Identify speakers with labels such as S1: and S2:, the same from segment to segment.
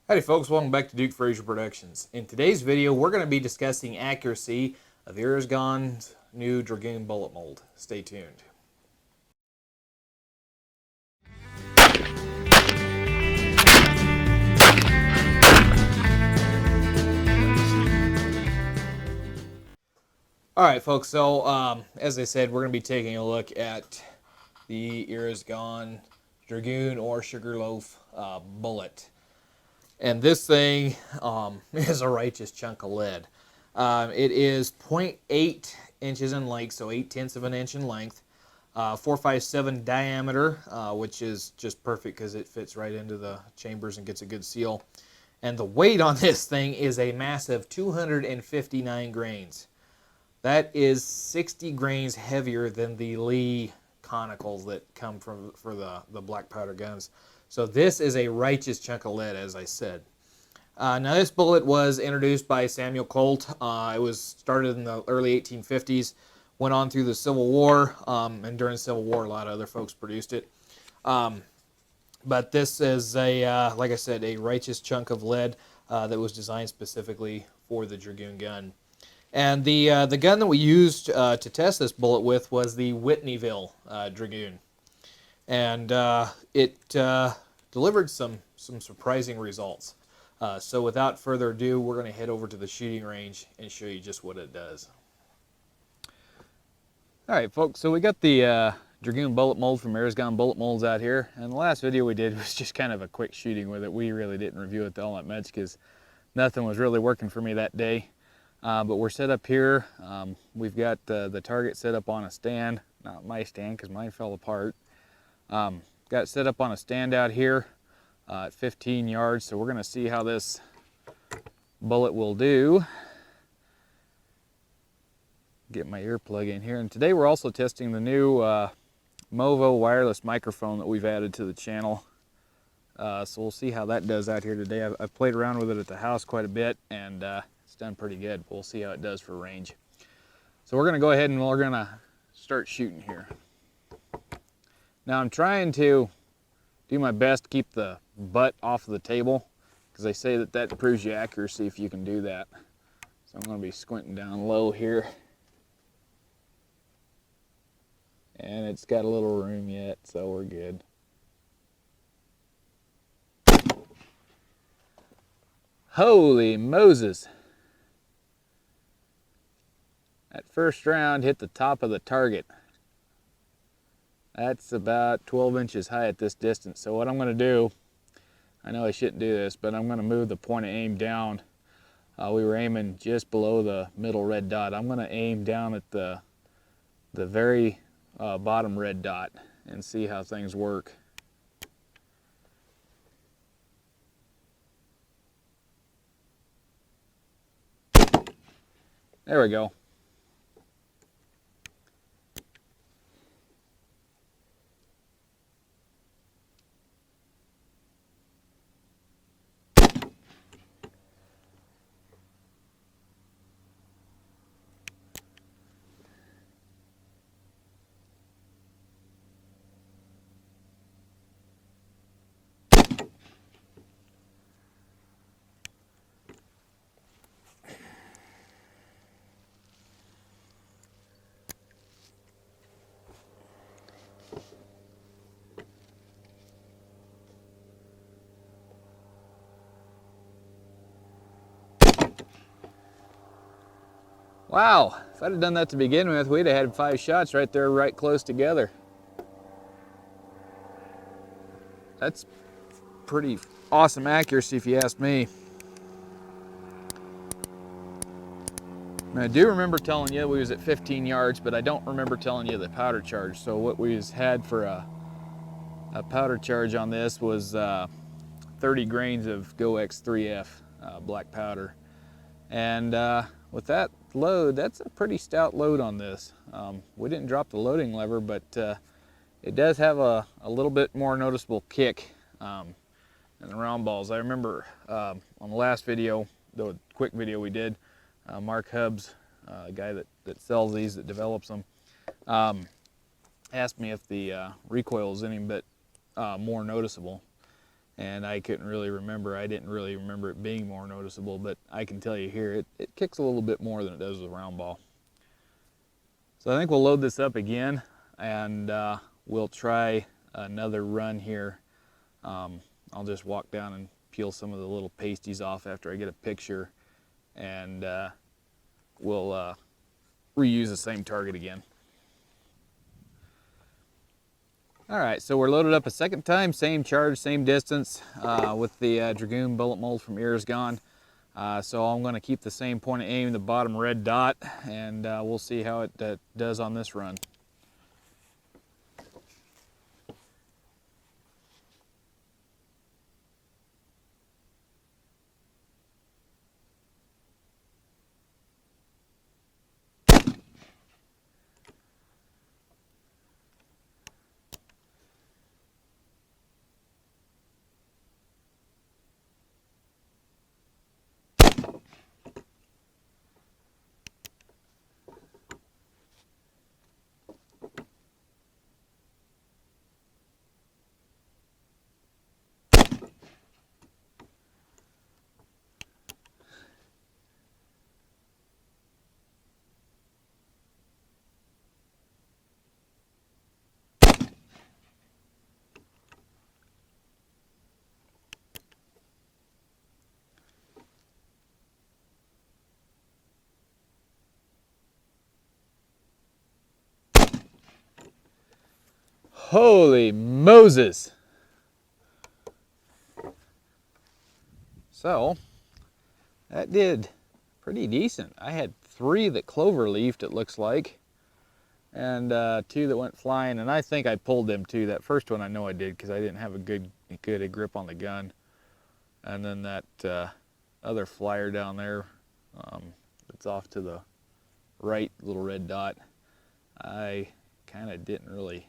S1: Howdy folks, welcome back to Duke Frazier Productions. In today's video, we're going to be discussing accuracy of Irrigon's new Dragoon Bullet mold. Stay tuned. Alright folks, so as I said, we're going to be taking a look at the Irrigón Dragoon or Sugarloaf Bullet. And this thing is a righteous chunk of lead. It is 0.8 inches in length, so 8/10 of an inch in length, 457 diameter, which is just perfect because it fits right into the chambers and gets a good seal. And the weight on this thing is a massive 259 grains. That is 60 grains heavier than the Lee conicals that come for the black powder guns. So this is a righteous chunk of lead, as I said. Now this bullet was introduced by Samuel Colt. It was started in the early 1850s, went on through the Civil War, and during the Civil War a lot of other folks produced it. But this is like I said, a righteous chunk of lead that was designed specifically for the Dragoon gun. And the gun that we used to test this bullet with was the Whitneyville Dragoon. And it delivered some surprising results. So without further ado, we're going to head over to the shooting range and show you just what it does. Alright folks, so we got the Dragoon Bullet mold from Dragoon Bullet molds out here. And the last video we did was just kind of a quick shooting with it. We really didn't review it all that much because nothing was really working for me that day. But we're set up here. We've got the target set up on a stand. Not my stand because mine fell apart. Got it set up on a stand out here at 15 yards. So we're going to see how this bullet will do. Get my earplug in here. And today we're also testing the new Movo wireless microphone that we've added to the channel. So we'll see how that does out here today. I've played around with it at the house quite a bit, and it's done pretty good. We'll see how it does for range. So we're going to go ahead and we're going to start shooting here. Now I'm trying to do my best to keep the butt off of the table because they say that improves your accuracy if you can do that. So I'm going to be squinting down low here. And it's got a little room yet, so we're good. Holy Moses! That first round hit the top of the target. That's about 12 inches high at this distance. So what I'm going to do, I know I shouldn't do this, but I'm going to move the point of aim down. We were aiming just below the middle red dot. I'm going to aim down at the very bottom red dot and see how things work. There we go. Wow, if I'd have done that to begin with, we'd have had 5 shots right there, right close together. That's pretty awesome accuracy if you ask me. Now, I do remember telling you we was at 15 yards, but I don't remember telling you the powder charge. So what we had for a powder charge on this was 30 grains of Go X3F black powder. And with that load, that's a pretty stout load on this. We didn't drop the loading lever, but it does have a little bit more noticeable kick than the round balls. I remember on the last video, the quick video we did, Mark Hubbs, a guy that sells these, that develops them, asked me if the recoil is any bit more noticeable. and I couldn't really remember. I didn't really remember it being more noticeable, but I can tell you here, it kicks a little bit more than it does with a round ball. So I think we'll load this up again, and we'll try another run here. I'll just walk down and peel some of the little pasties off after I get a picture, and we'll reuse the same target again. All right, so we're loaded up a second time, same charge, same distance with the Dragoon Bullet mold from Ears Gone. So I'm going to keep the same point of aim, the bottom red dot, and we'll see how it does on this run. Holy Moses! So that did pretty decent. I had 3 that clover leafed, it looks like, and 2 that went flying, and I think I pulled them too. That first one I know I did because I didn't have a good grip on the gun. And then that other flyer down there, it's off to the right, little red dot. I kind of didn't really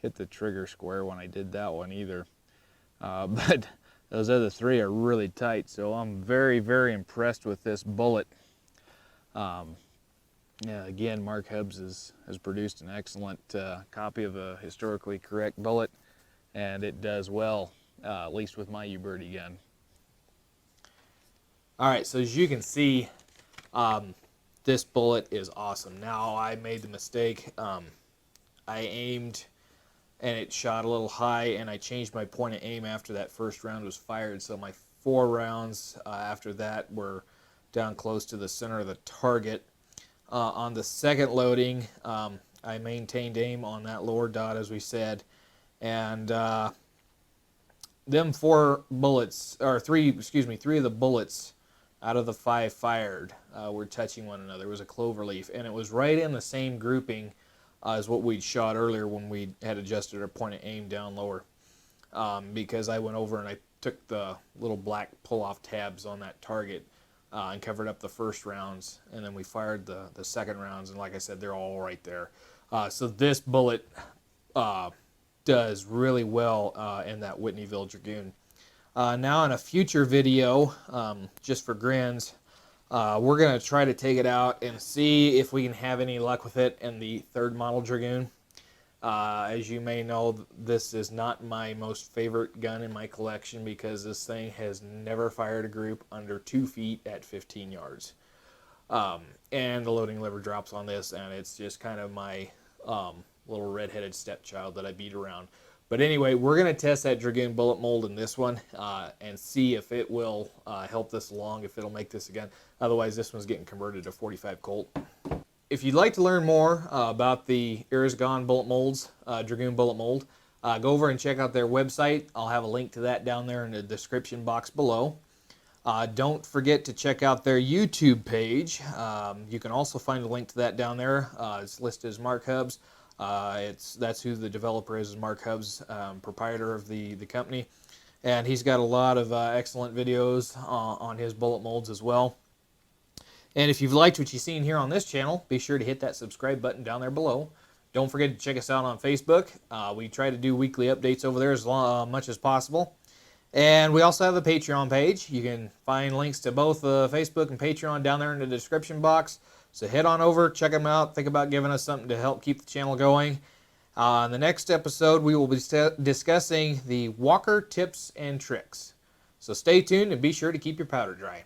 S1: hit the trigger square when I did that one either. But those other 3 are really tight, so I'm very, very impressed with this bullet. Yeah, again, Mark Hubbs has produced an excellent copy of a historically correct bullet, and it does well, at least with my U-Birdie gun. All right, so as you can see, this bullet is awesome. Now, I made the mistake. I aimed and it shot a little high, and I changed my point of aim after that first round was fired. So my 4 rounds after that were down close to the center of the target. On the second loading, I maintained aim on that lower dot, as we said, and them 4 bullets, or 3 of the bullets out of the 5 fired were touching one another. It was a clover leaf, and it was right in the same grouping as what we'd shot earlier when we had adjusted our point of aim down lower, because I went over and I took the little black pull-off tabs on that target and covered up the first rounds, and then we fired the second rounds, and like I said, they're all right there. So this bullet does really well in that Whitneyville Dragoon. Now in a future video, just for grins, we're going to try to take it out and see if we can have any luck with it in the 3rd model Dragoon. As you may know, this is not my most favorite gun in my collection because this thing has never fired a group under 2 feet at 15 yards. And the loading lever drops on this, and it's just kind of my little red-headed stepchild that I beat around. But anyway, we're going to test that Dragoon Bullet mold in this one and see if it will help this along, if it'll make this again. Otherwise, this one's getting converted to 45 Colt. If you'd like to learn more about the Ears Gone bullet molds, Dragoon Bullet mold, go over and check out their website. I'll have a link to that down there in the description box below. Don't forget to check out their YouTube page. You can also find a link to that down there. It's listed as Mark Hubbs. That's who the developer is Mark Hubbs, proprietor of the company. And he's got a lot of excellent videos on his bullet molds as well. And if you've liked what you've seen here on this channel, be sure to hit that subscribe button down there below. Don't forget to check us out on Facebook. We try to do weekly updates over there as much as possible. And we also have a Patreon page. You can find links to both Facebook and Patreon down there in the description box. So head on over, check them out, think about giving us something to help keep the channel going. In the next episode, we will be discussing the Walker tips and tricks. So stay tuned and be sure to keep your powder dry.